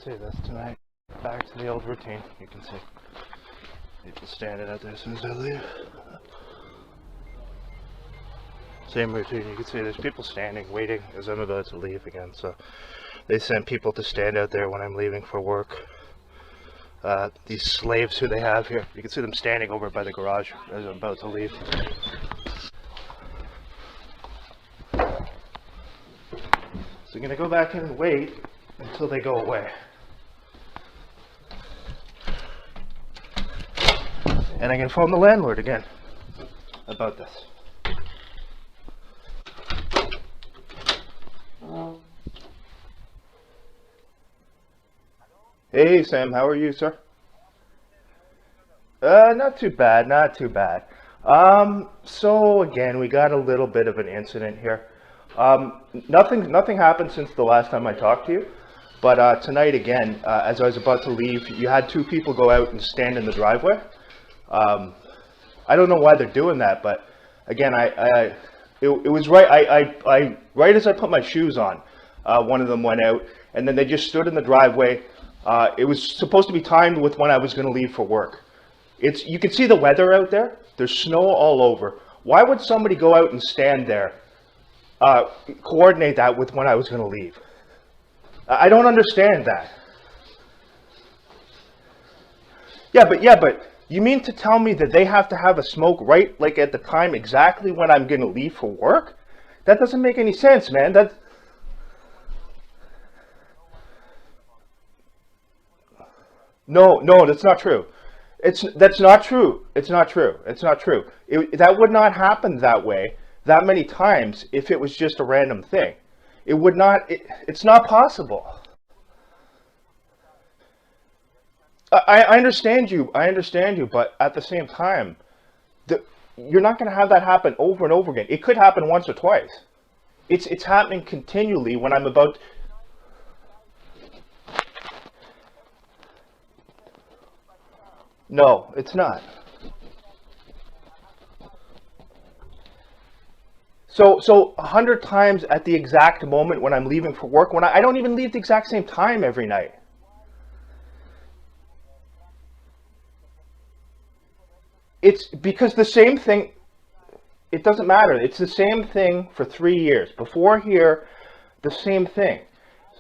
See this tonight. Back to the old routine. You can see people standing out there as soon as I leave. Same routine. You can see there's people standing, waiting as I'm about to leave again. So they send people to stand out there when I'm leaving for work. These slaves who they have here, you can see them standing over by the garage as I'm about to leave. So I'm going to go back in and wait until they go away. And I can phone the landlord again about this. Hey Sam, how are you, sir? Not too bad, not too bad. So again, we got a little bit of an incident here. Nothing happened since the last time I talked to you, but tonight again, as I was about to leave, you had two people go out and stand in the driveway. I don't know why they're doing that, but again, it was right. I right as I put my shoes on, one of them went out, and then they just stood in the driveway. It was supposed to be timed with when I was going to leave for work. You can see the weather out there. There's snow all over. Why would somebody go out and stand there, coordinate that with when I was going to leave? I don't understand that. Yeah, but you mean to tell me that they have to have a smoke right like at the time exactly when I'm going to leave for work? That doesn't make any sense, man. No, that's not true. That's not true. It's not true. It's not true. That would not happen that way that many times if it was just a random thing. It would not. It's not possible. I understand you. I understand you, but at the same time, you're not going to have that happen over and over again. It could happen once or twice. It's happening continually when I'm about. No, it's not. So 100 times at the exact moment when I'm leaving for work, when I don't even leave the exact same time every night. It's because the same thing, it doesn't matter. It's the same thing for 3 years. Before here, the same thing.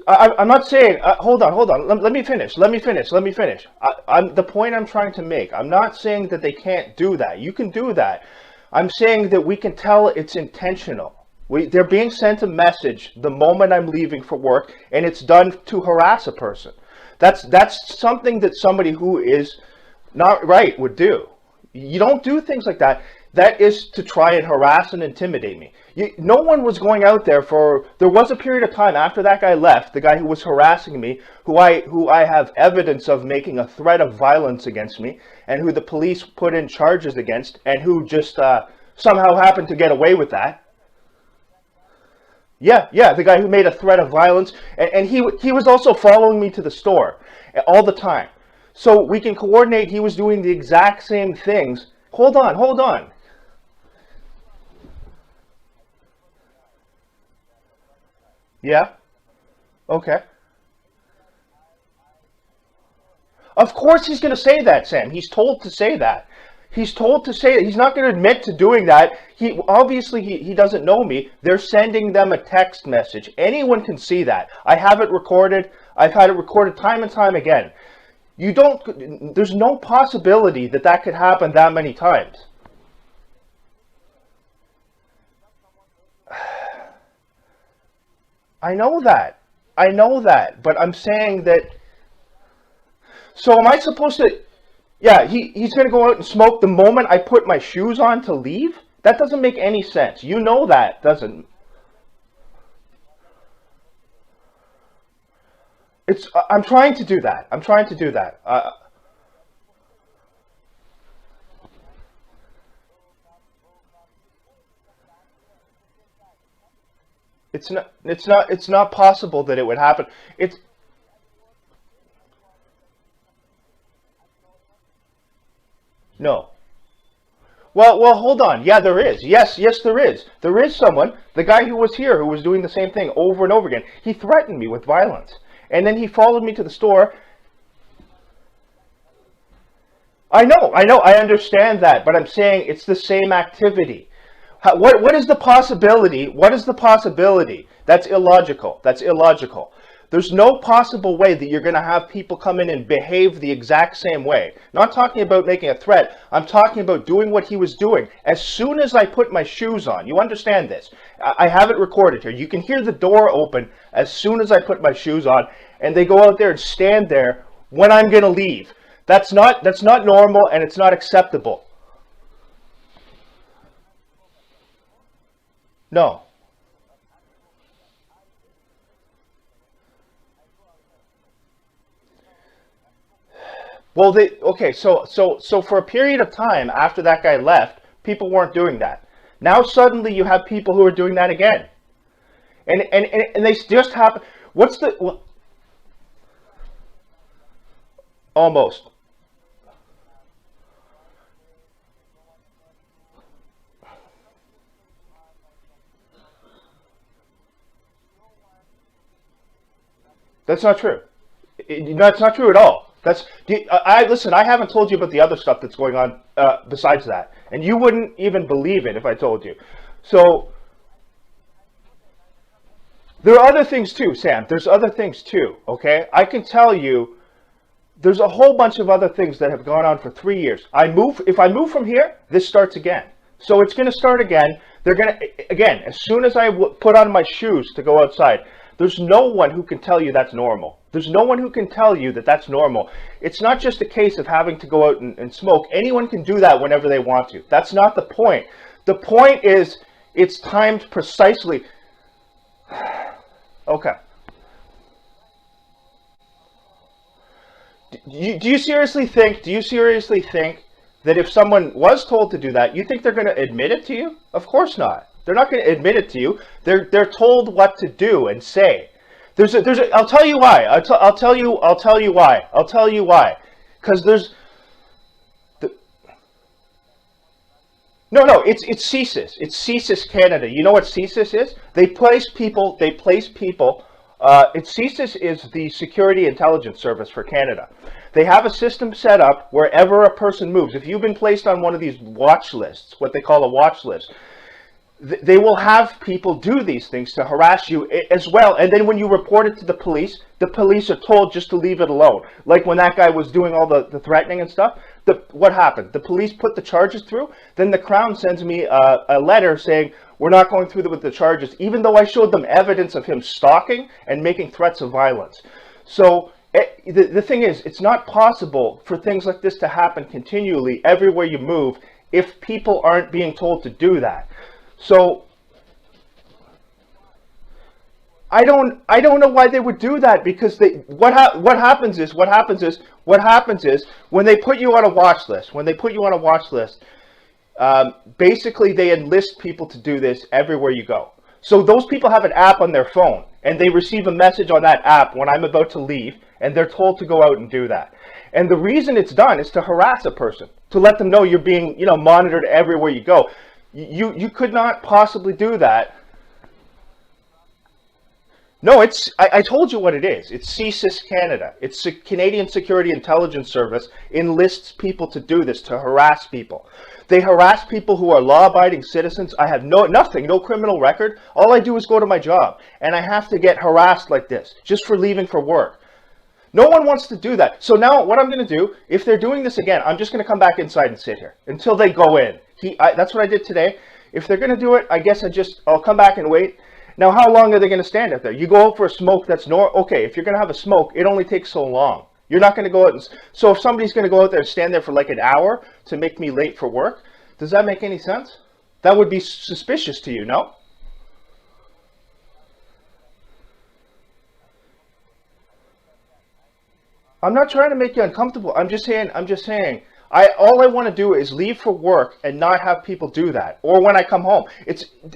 I'm not saying, hold on, let me finish. The point I'm trying to make, I'm not saying that they can't do that. You can do that. I'm saying that we can tell it's intentional. They're being sent a message the moment I'm leaving for work, and it's done to harass a person. That's something that somebody who is not right would do. You don't do things like that. That is to try and harass and intimidate me. No one was going out there there was a period of time after that guy left, the guy who was harassing me, who I have evidence of making a threat of violence against me, and who the police put in charges against, and who just somehow happened to get away with that. Yeah, the guy who made a threat of violence, and he was also following me to the store all the time. So we can coordinate. He was doing the exact same things. Hold on. Yeah, okay. Of course he's going to say that, Sam. He's told to say that. He's told to say it. He's not going to admit to doing that. He doesn't know me. They're sending them a text message. Anyone can see that. I have it recorded. I've had it recorded time and time again. There's no possibility that could happen that many times. I know that, but I'm saying that. So am I supposed to? Yeah, he's going to go out and smoke the moment I put my shoes on to leave? That doesn't make any sense. You know that doesn't. I'm trying to do that. It's not possible that it would happen. No. Well, hold on. Yeah, there is. Yes, there is. There is someone, the guy who was here, who was doing the same thing over and over again. He threatened me with violence. And then he followed me to the store. I know, I understand that, but I'm saying it's the same activity. What is the possibility? What is the possibility? That's illogical. That's illogical. There's no possible way that you're going to have people come in and behave the exact same way. Not talking about making a threat. I'm talking about doing what he was doing. As soon as I put my shoes on, you understand this. I have it recorded here. You can hear the door open as soon as I put my shoes on, and they go out there and stand there when I'm going to leave. That's not normal, and it's not acceptable. No. Well, okay, so for a period of time after that guy left, people weren't doing that. Now suddenly you have people who are doing that again. And they just happen. What's the... Well, almost. That's not true. That's not true at all. Listen, I haven't told you about the other stuff that's going on besides that. And you wouldn't even believe it if I told you. So, there are other things too, Sam. There's other things too, okay? I can tell you, there's a whole bunch of other things that have gone on for 3 years. If I move from here, this starts again. So it's going to start again. They're going to, again, as soon as I put on my shoes to go outside, there's no one who can tell you that's normal. There's no one who can tell you that that's normal. It's not just a case of having to go out and smoke. Anyone can do that whenever they want to. That's not the point. The point is it's timed precisely. Okay. Do you seriously think that if someone was told to do that, you think they're going to admit it to you? Of course not. They're not going to admit it to you. They're told what to do and say. I'll tell you why. I'll tell you why. I'll tell you why. Because it's CSIS. It's CSIS Canada. You know what CSIS is? They place people. CSIS is the Security Intelligence Service for Canada. They have a system set up wherever a person moves. If you've been placed on one of these watch lists, what they call a watch list, they will have people do these things to harass you as well. And then when you report it to the police are told just to leave it alone. Like when that guy was doing all the threatening and stuff, what happened? The police put the charges through. Then the Crown sends me a letter saying, we're not going through with the charges, even though I showed them evidence of him stalking and making threats of violence. So the thing is, it's not possible for things like this to happen continually everywhere you move if people aren't being told to do that. So I don't know why they would do that, because what happens is when they put you on a watch list, basically they enlist people to do this everywhere you go. So those people have an app on their phone, and they receive a message on that app when I'm about to leave, and they're told to go out and do that. And the reason it's done is to harass a person, to let them know you're being, monitored everywhere you go. You could not possibly do that. No, I told you what it is. It's CSIS Canada. It's the Canadian Security Intelligence Service enlists people to do this, to harass people. They harass people who are law-abiding citizens. I have no criminal record. All I do is go to my job, and I have to get harassed like this just for leaving for work. No one wants to do that. So now what I'm going to do, if they're doing this again, I'm just going to come back inside and sit here until they go in. That's what I did today. If they're going to do it, I guess I'll come back and wait. Now, how long are they going to stand out there? You go out for a smoke, that's okay, if you're going to have a smoke, it only takes so long. You're not going to go out so if somebody's going to go out there and stand there for like an hour to make me late for work, does that make any sense? That would be suspicious to you, no? I'm not trying to make you uncomfortable. I'm just saying, all I want to do is leave for work and not have people do that. Or when I come home.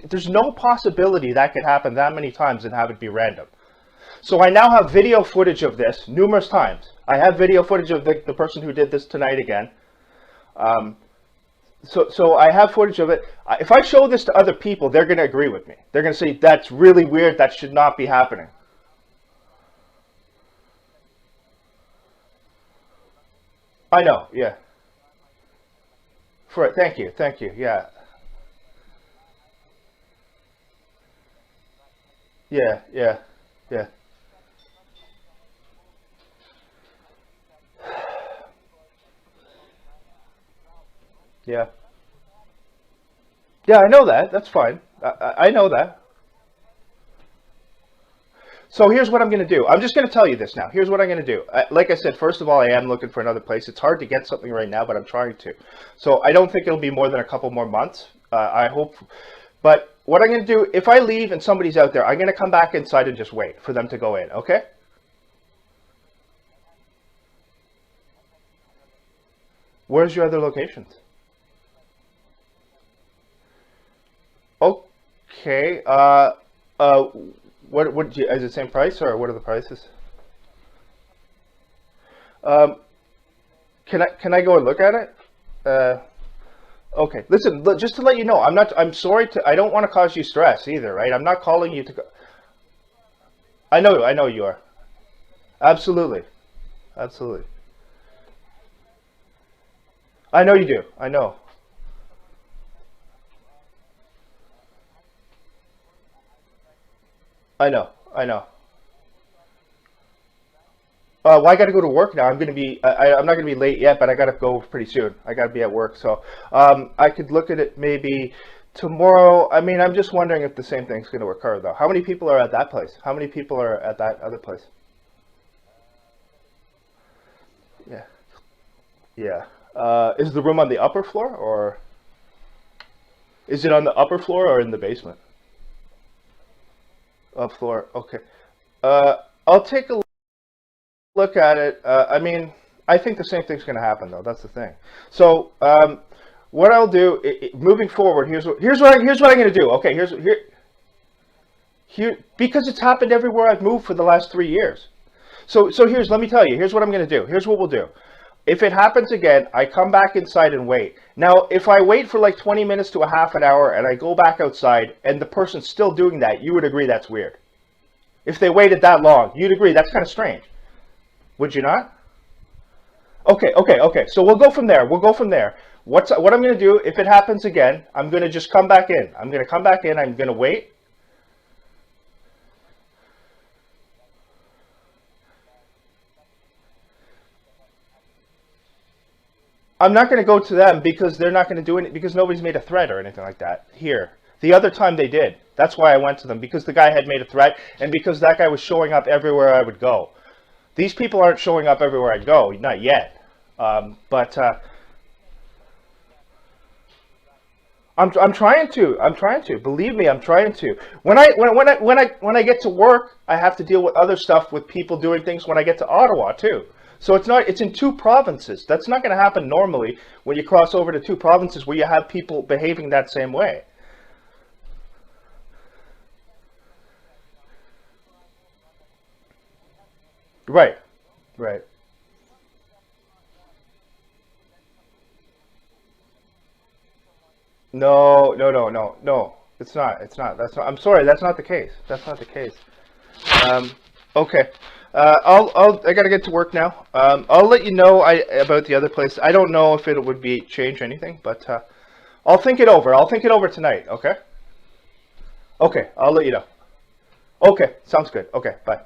There's no possibility that could happen that many times and have it be random. So I now have video footage of this numerous times. I have video footage of the person who did this tonight again. So I have footage of it. If I show this to other people, they're going to agree with me. They're going to say, that's really weird. That should not be happening. I know, yeah. Thank you, yeah. Yeah, yeah, yeah. Yeah. Yeah, I know that. That's fine. I know that. So here's what I'm going to do. I'm just going to tell you this now. Here's what I'm going to do. Like I said, first of all, I am looking for another place. It's hard to get something right now, but I'm trying to. So I don't think it'll be more than a couple more months. I hope. But what I'm going to do, if I leave and somebody's out there, I'm going to come back inside and just wait for them to go in. Okay? Where's your other locations? Okay. Uh, what is it the same price or what are the prices? Um, can I go and look at it? Uh, okay. Listen, just to let you know, I'm sorry to. I don't want to cause you stress either, right? I'm not calling you to. I know you are. Absolutely, absolutely. I know you do. I know. I know. I know. Well, I got to go to work now. I'm not gonna be late yet, but I got to go pretty soon. I got to be at work, so I could look at it maybe tomorrow. I mean, I'm just wondering if the same thing's gonna occur though. How many people are at that place? How many people are at that other place? Yeah, yeah. Is the room on the upper floor, or is it on the upper floor or in the basement? Up floor. Okay. Uh, I'll take a look at it. I mean, I think the same thing's going to happen, though. That's the thing. So, what I'll do, moving forward, here's what I'm going to do. Okay, here, because it's happened everywhere I've moved for the last 3 years. So let me tell you. Here's what I'm going to do. Here's what we'll do. If it happens again, I come back inside and wait. Now, if I wait for like 20 minutes to a half an hour and I go back outside and the person's still doing that, you would agree that's weird. If they waited that long, you'd agree that's kind of strange. Would you not? Okay. So we'll go from there. We'll go from there. What I'm going to do, if it happens again, I'm going to just come back in. I'm going to come back in. I'm going to wait. I'm not going to go to them because they're not going to do it because nobody's made a threat or anything like that here. The other time they did. That's why I went to them, because the guy had made a threat and because that guy was showing up everywhere I would go. These people aren't showing up everywhere I go, not yet. But I'm trying to. I'm trying to. Believe me, I'm trying to. When I get to work, I have to deal with other stuff with people doing things when I get to Ottawa too. So it's in two provinces. That's not going to happen normally when you cross over to two provinces where you have people behaving that same way. Right. Right. No. It's not. It's not. That's not. I'm sorry. That's not the case. That's not the case. Um, okay. I gotta get to work now. I'll let you know about the other place. I don't know if it would be change anything, but I'll think it over. I'll think it over tonight. Okay. Okay. I'll let you know. Okay. Sounds good. Okay. Bye.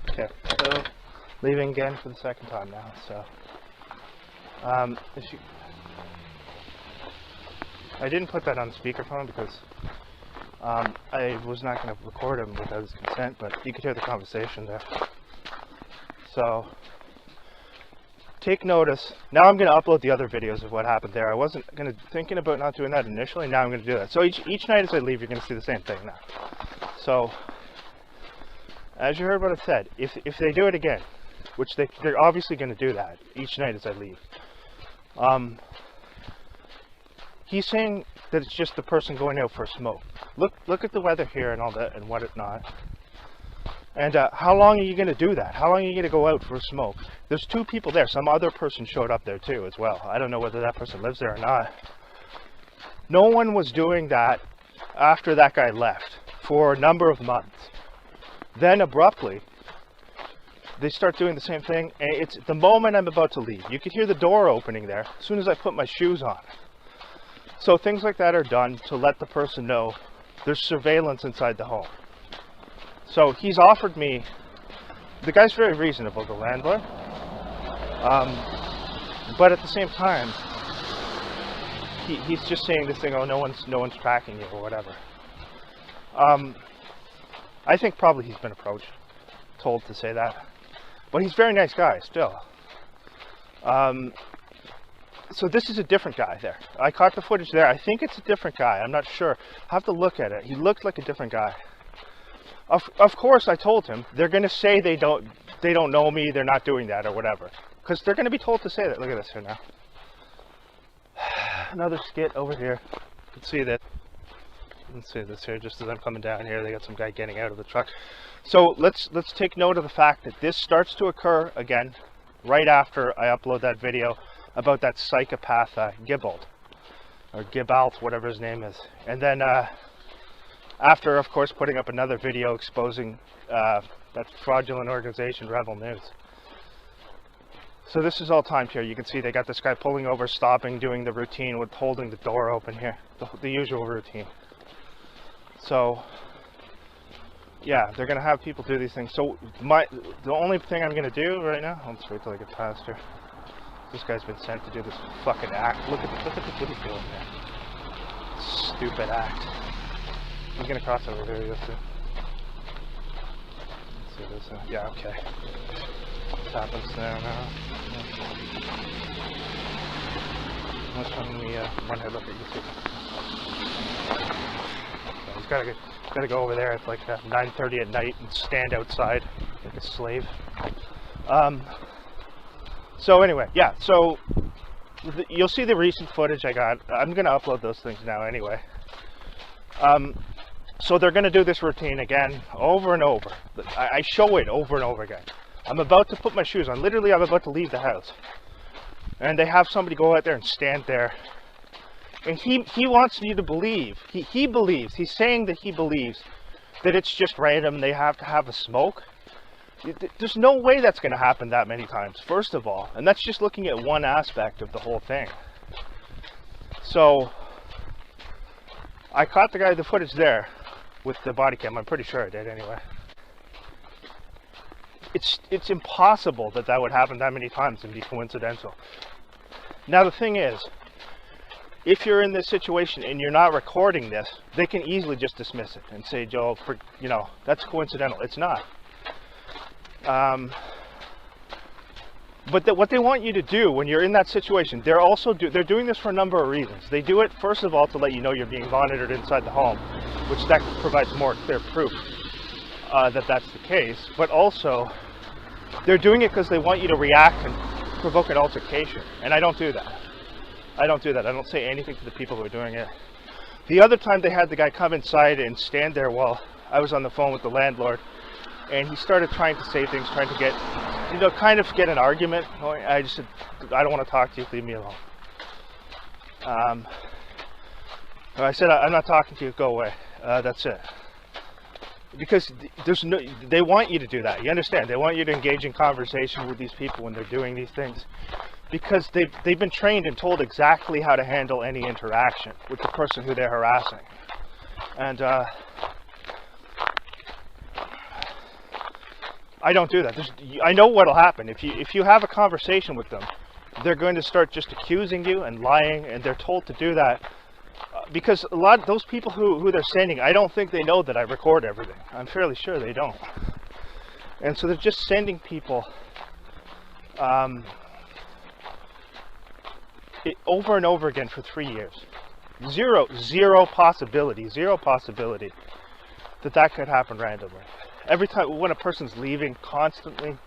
Okay. So leaving again for the second time now. So if you, I didn't put that on speakerphone because I was not going to record him without his consent, but you could hear the conversation there. So take notice. Now I'm going to upload the other videos of what happened there. I wasn't thinking about not doing that initially. Now I'm going to do that. So each night as I leave, you're going to see the same thing now. So, as you heard what I said, if they do it again, which they're obviously going to do that each night as I leave. He's saying that it's just the person going out for a smoke. Look at the weather here and all that and whatnot. And how long are you going to do that? How long are you going to go out for a smoke? There's 2 people there. Some other person showed up there too as well. I don't know whether that person lives there or not. No one was doing that after that guy left for a number of months. Then abruptly, they start doing the same thing. And it's the moment I'm about to leave. You could hear the door opening there as soon as I put my shoes on. So things like that are done to let the person know there's surveillance inside the home. So he's offered me, the guy's very reasonable, the landlord, but at the same time, he's just saying this thing, oh, no one's tracking you or whatever. I think probably he's been approached, told to say that, but he's a very nice guy still. So this is a different guy there. I caught the footage there. I think it's a different guy. I'm not sure. I have to look at it. He looked like a different guy. Of course, I told him they're going to say they don't know me. They're not doing that or whatever, because they're going to be told to say that. Look at this here now. Another skit over here. You can see that. Let's see this here. Just as I'm coming down here, they got some guy getting out of the truck. So let's take note of the fact that this starts to occur again right after I upload that video about that psychopath Gibald or Gibalt, whatever his name is, and then after, of course, putting up another video exposing that fraudulent organization, Rebel News. So this is all timed here. You can see they got this guy pulling over, stopping, doing the routine with holding the door open here, the usual routine. So yeah, they're gonna have people do these things. So the only thing I'm gonna do right now, let's wait till I get past here. This guy's been sent to do this fucking act. Look at what he's doing there. Stupid act. I'm gonna cross over here. Let's see this. Yeah, okay. What happens there now? Let's come one head look at you. So he's gotta go over there at like 9:30 at night and stand outside like a slave. So anyway, yeah. So you'll see the recent footage I got. I'm gonna upload those things now anyway. So they're going to do this routine again, over and over. I show it over and over again. I'm about to put my shoes on. Literally, I'm about to leave the house. And they have somebody go out there and stand there. And he wants you to believe. He believes. He's saying that he believes that it's just random. They have to have a smoke. There's no way that's going to happen that many times, first of all. And that's just looking at one aspect of the whole thing. So I caught the footage there with the body cam. I'm pretty sure I did anyway. It's impossible that would happen that many times and be coincidental. Now the thing is, if you're in this situation and you're not recording this, they can easily just dismiss it and say, Joe, that's coincidental. It's not. But what they want you to do when you're in that situation, they're doing this for a number of reasons. They do it, first of all, to let you know you're being monitored inside the home, which that provides more clear proof that that's the case. But also, they're doing it because they want you to react and provoke an altercation. And I don't do that. I don't say anything to the people who are doing it. The other time they had the guy come inside and stand there while I was on the phone with the landlord, and he started trying to say things, trying to get, kind of get an argument going. I just said, I don't want to talk to you, leave me alone. I said, I'm not talking to you, go away. That's it. Because they want you to do that. You understand? They want you to engage in conversation with these people when they're doing these things. Because they've been trained and told exactly how to handle any interaction with the person who they're harassing. And I don't do that. I know what'll happen. If you have a conversation with them, they're going to start just accusing you and lying, and they're told to do that. Because a lot of those people who they're sending, I don't think they know that I record everything. I'm fairly sure they don't. And so they're just sending people over and over again for 3 years. Zero possibility that could happen randomly. Every time when a person's leaving constantly,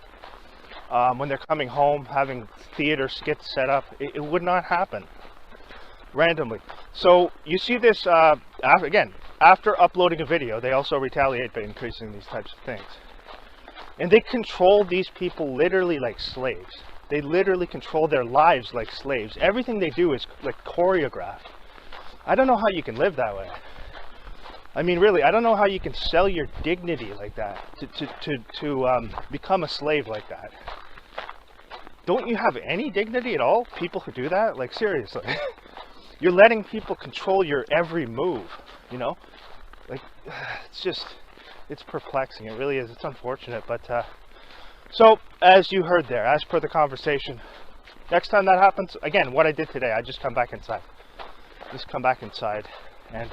when they're coming home, having theater skits set up, it would not happen randomly. So you see this, after uploading a video, they also retaliate by increasing these types of things. And they control these people literally like slaves. They literally control their lives like slaves. Everything they do is like choreographed. I don't know how you can live that way. I mean, really, I don't know how you can sell your dignity like that, to become a slave like that. Don't you have any dignity at all, people who do that? Like, seriously. You're letting people control your every move, you know? Like, it's perplexing. It really is. It's unfortunate, but, so, as you heard there, as per the conversation, next time that happens, again, what I did today, I just come back inside. Just come back inside and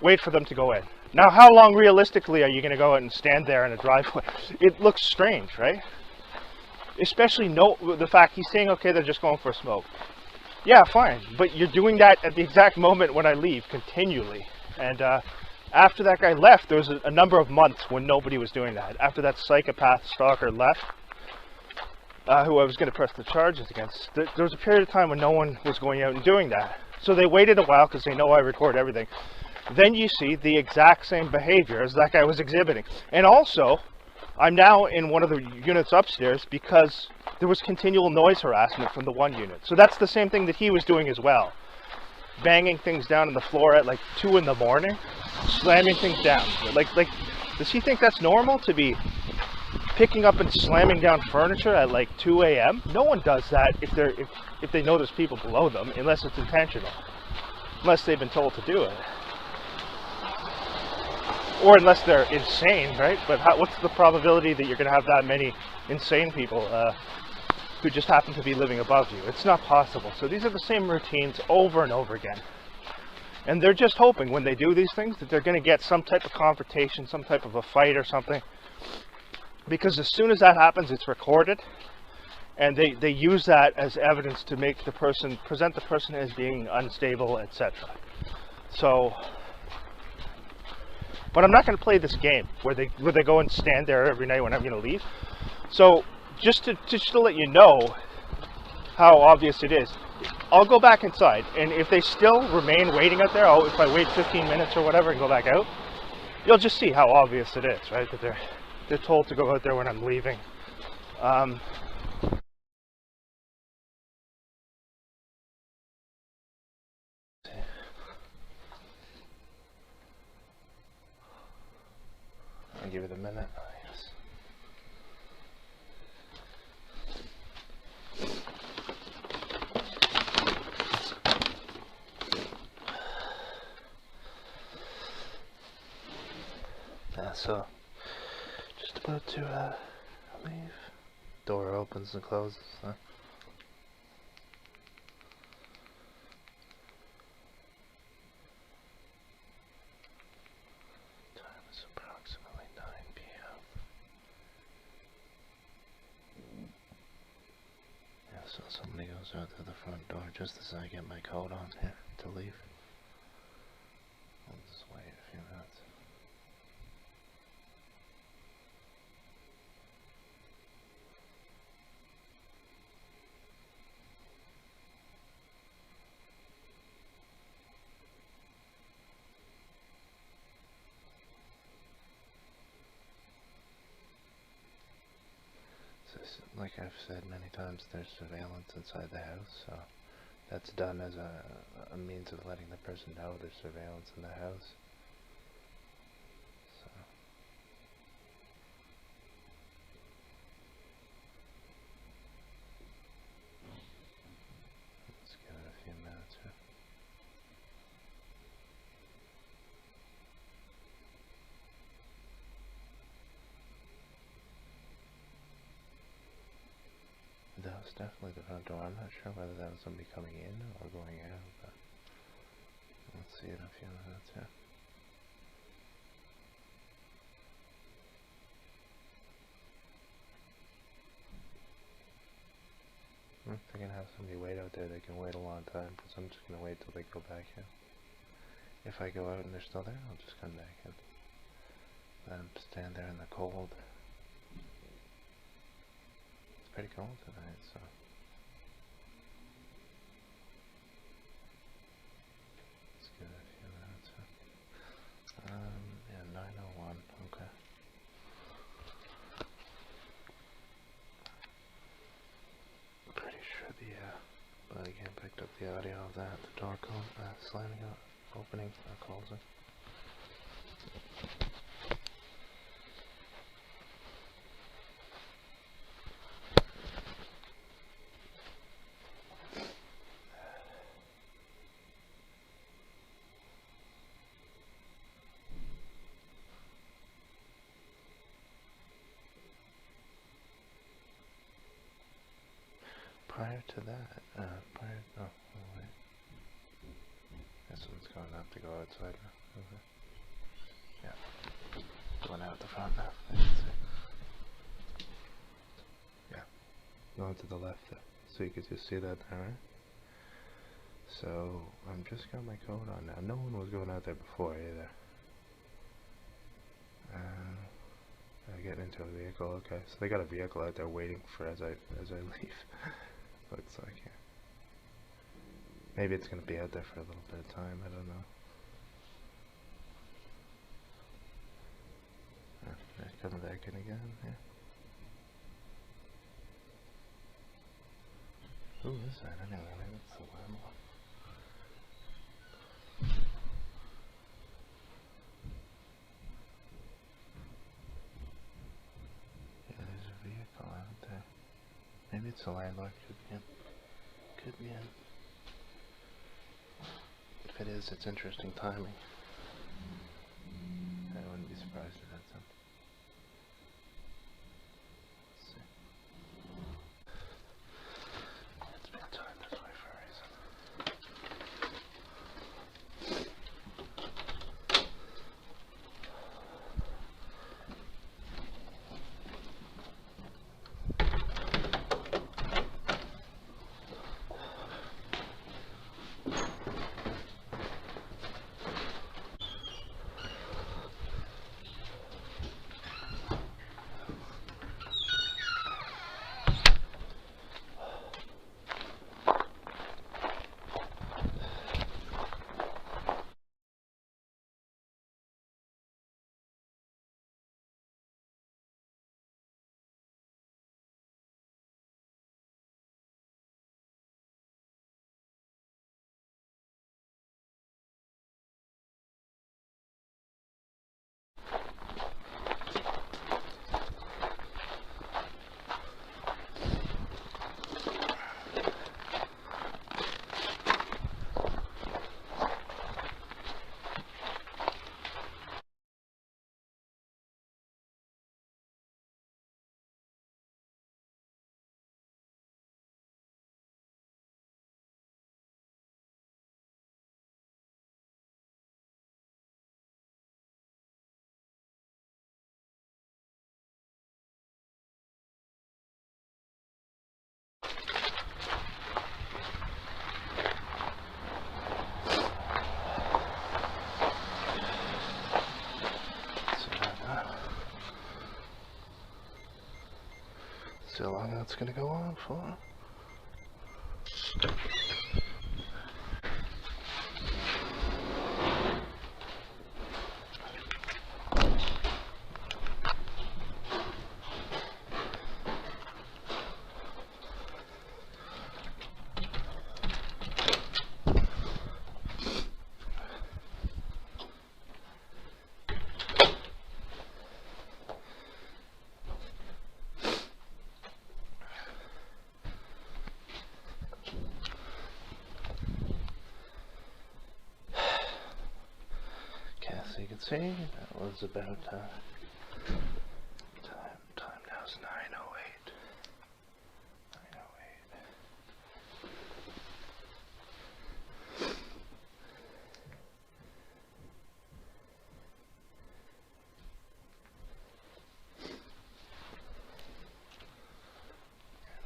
wait for them to go in. Now, how long realistically are you going to go out and stand there in a driveway? It looks strange, right? Especially the fact he's saying, okay, they're just going for a smoke. Yeah, fine, but you're doing that at the exact moment when I leave, continually. And after that guy left, there was a number of months when nobody was doing that. After that psychopath stalker left, who I was going to press the charges against, there was a period of time when no one was going out and doing that. So they waited a while because they know I record everything. Then you see the exact same behavior as that guy was exhibiting. And also, I'm now in one of the units upstairs because there was continual noise harassment from the one unit. So that's the same thing that he was doing as well. Banging things down on the floor at like 2 in the morning, slamming things down. Like, does he think that's normal to be picking up and slamming down furniture at like 2 a.m.? No one does that if they know there's people below them, unless it's intentional. Unless they've been told to do it. Or unless they're insane, right? But what's the probability that you're going to have that many insane people who just happen to be living above you? It's not possible. So these are the same routines over and over again. And they're just hoping when they do these things that they're going to get some type of confrontation, some type of a fight or something. Because as soon as that happens, it's recorded. And they use that as evidence to make present the person as being unstable, etc. So, but I'm not going to play this game where they go and stand there every night when I'm going to leave. So just to let you know how obvious it is, I'll go back inside, and if they still remain waiting out there, if I wait 15 minutes or whatever and go back out, you'll just see how obvious it is, right? That they're told to go out there when I'm leaving. I'll give it a minute. Yes. Yeah, so just about to leave. Door opens and closes. Huh? Time is approximately 9 p.m. Yeah, so somebody goes out through the front door just as I get my coat on here to leave. I'll just wait a few minutes. Like I've said many times, there's surveillance inside the house, so that's done as a means of letting the person know there's surveillance in the house. So let's give it a few minutes here. That was definitely the front door. I'm not sure whether that was somebody coming in or going out, but let's see in a few minutes here. They're gonna have somebody wait out there, they can wait a long time, because I'm just going to wait till they go back in. If I go out and they're still there, I'll just come back in. Let them stand there in the cold. It's pretty cold tonight, so... let's give it a few minutes. Yeah, 9:01, okay. Pretty sure the body cam picked up the audio of that. The door slamming out, opening, closing. Prior to that, oh wait. This one's going up to go outside now. Okay. Yeah. Going out the front now. I can see. Yeah. Going to the left there. So you could just see that there, right? So, I'm just got my coat on now. No one was going out there before either. Getting into a vehicle, okay. So they got a vehicle out there waiting for as I leave. Looks like, yeah. Maybe it's gonna be out there for a little bit of time, I don't know. They're coming back in again, yeah. Who is that anyway? Maybe it's the landlord. Yeah, there's a vehicle out there. Maybe it's the landlord, could be in. Could be in. If it is, it's interesting timing. I wouldn't be surprised if that's him. Let's see. It's been timed this way for a reason. See how long that's gonna go on for. So you can see that was about time now is 9:08.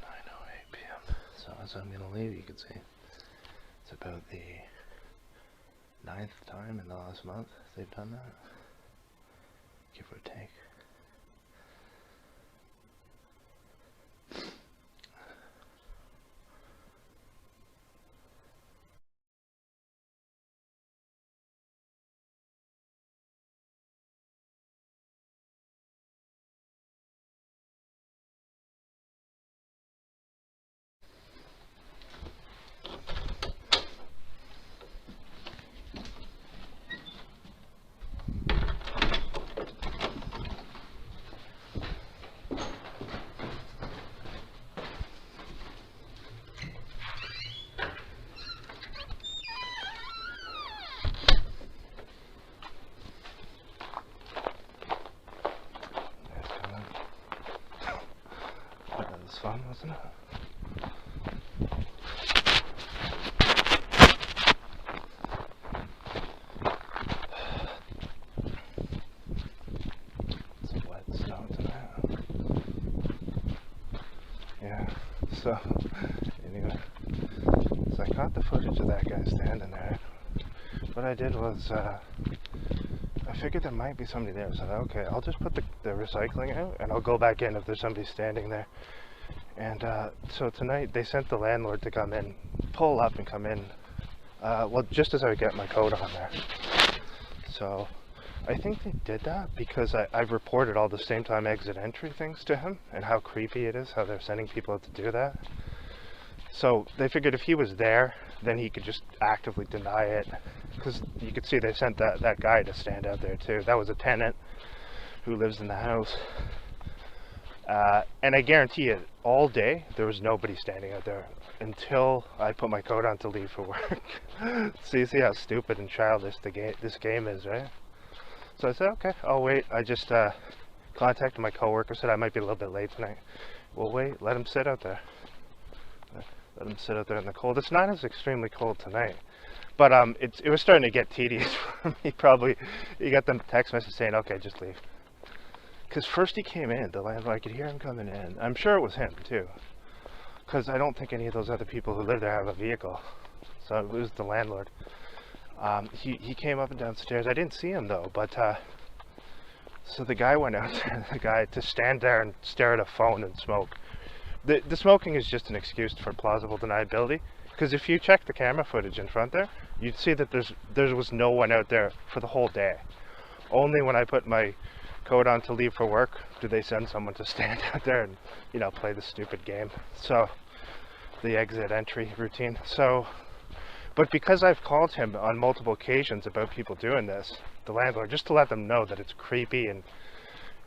9:08 p.m. So as as I'm gonna leave, you can see it's about the 9th time in the last month they've done that, give or take. That was fun, wasn't it? It's wet snow tonight. Yeah, so anyway, so I caught the footage of that guy standing there. What I did was, I figured there might be somebody there, so I thought, okay, I'll just put the recycling out and I'll go back in if there's somebody standing there. And so tonight they sent the landlord to come in, pull up and come in, well, just as I get my coat on there. So I think they did that because I've reported all the same time exit entry things to him and how creepy it is, how they're sending people out to do that. So they figured if he was there, then he could just actively deny it. Because you could see they sent that guy to stand out there too. That was a tenant who lives in the house. And I guarantee you, all day, there was nobody standing out there until I put my coat on to leave for work. So you see how stupid and childish this game is, right? So I said, okay, I'll wait. I just contacted my coworker, said I might be a little bit late tonight. We'll wait, let him sit out there. Let him sit out there in the cold. It's not as extremely cold tonight. But it was starting to get tedious for me. Probably, he got the text message saying, okay, just leave. Because first he came in, the landlord, I could hear him coming in. I'm sure it was him, too. Because I don't think any of those other people who live there have a vehicle. So it was the landlord. He came up and downstairs. I didn't see him, though. But, so the guy went out there, to stand there and stare at a phone and smoke. The smoking is just an excuse for plausible deniability. Because if you check the camera footage in front there, you'd see that there was no one out there for the whole day. Only when I put my coat on to leave for work do they send someone to stand out there and, you know, play the stupid game. So, the exit entry routine. So, but because I've called him on multiple occasions about people doing this, the landlord, just to let them know that it's creepy and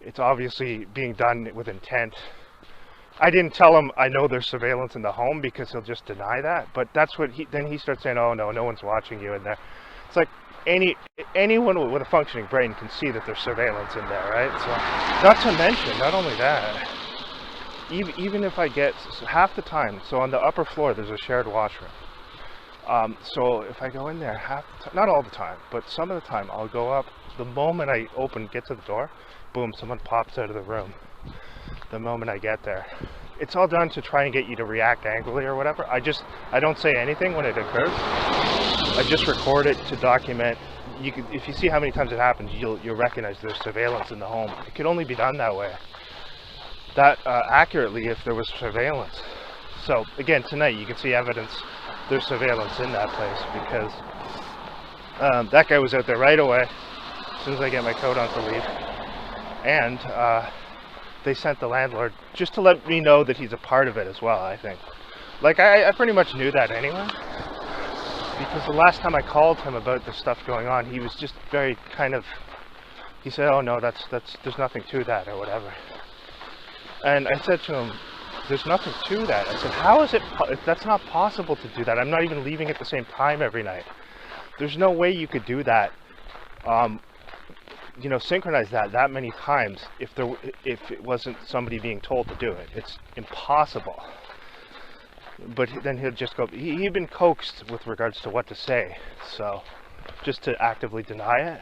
it's obviously being done with intent. I didn't tell him I know there's surveillance in the home because he'll just deny that. But that's what then he starts saying, oh no one's watching you in there. It's like anyone with a functioning brain can see that there's surveillance in there, right? So not to mention, not only that, even if I get half the time, so on the upper floor there's a shared washroom. So if I go in there half the time, not all the time, but some of the time I'll go up, the moment I get to the door, boom, someone pops out of the room. The moment I get there. It's all done to try and get you to react angrily or whatever. I don't say anything when it occurs. I just record it to document. If you see how many times it happens, you'll recognize there's surveillance in the home. It could only be done that way. That accurately if there was surveillance. So again, tonight you can see evidence there's surveillance in that place because that guy was out there right away as soon as I get my coat on to leave. And they sent the landlord just to let me know that he's a part of it as well, I think. Like, I pretty much knew that anyway. Because the last time I called him about the stuff going on, he was just very kind of, he said, oh no, there's nothing to that or whatever. And I said to him, there's nothing to that. I said, how is it, that's not possible to do that. I'm not even leaving at the same time every night. There's no way you could do that. You know, synchronize that many times if it wasn't somebody being told to do it. It's impossible. But then he'll just go, he'd been coaxed with regards to what to say, so just to actively deny it.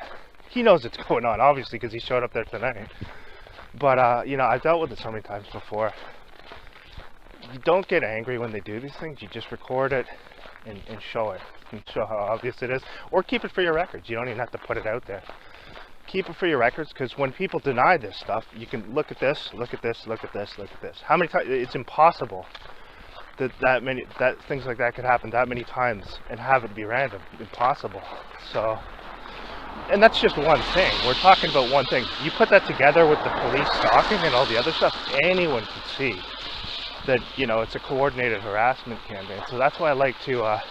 He knows it's going on, obviously, because he showed up there tonight. But, you know, I've dealt with it so many times before you don't get angry when they do these things. You just record it and show it, and show how obvious it is, or keep it for your records. You don't even have to put it out there. Keep it for your records, because when people deny this stuff, you can look at this, look at this, look at this, look at this. How many times? It's impossible that things like that could happen that many times and have it be random. Impossible. So, and that's just one thing. We're talking about one thing. You put that together with the police stalking and all the other stuff, anyone can see that, you know, it's a coordinated harassment campaign. So that's why I like to, I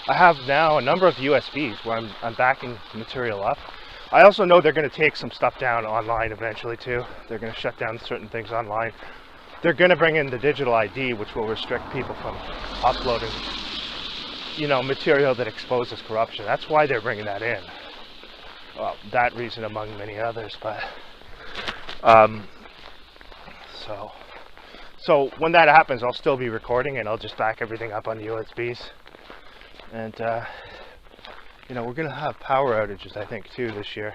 have now a number of USBs where I'm backing material up. I also know they're going to take some stuff down online eventually too. They're going to shut down certain things online. They're going to bring in the digital ID, which will restrict people from uploading, you know, material that exposes corruption. That's why they're bringing that in. Well, that reason among many others, but so when that happens, I'll still be recording and I'll just back everything up on the USBs. And you know, we're gonna have power outages, I think, too, this year,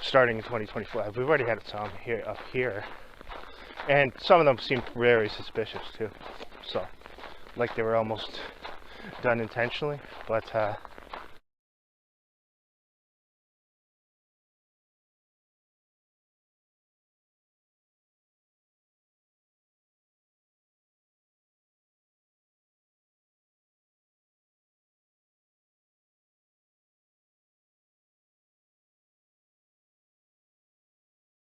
starting in 2025. We've already had some up here, and some of them seem very suspicious too. So, like they were almost done intentionally, but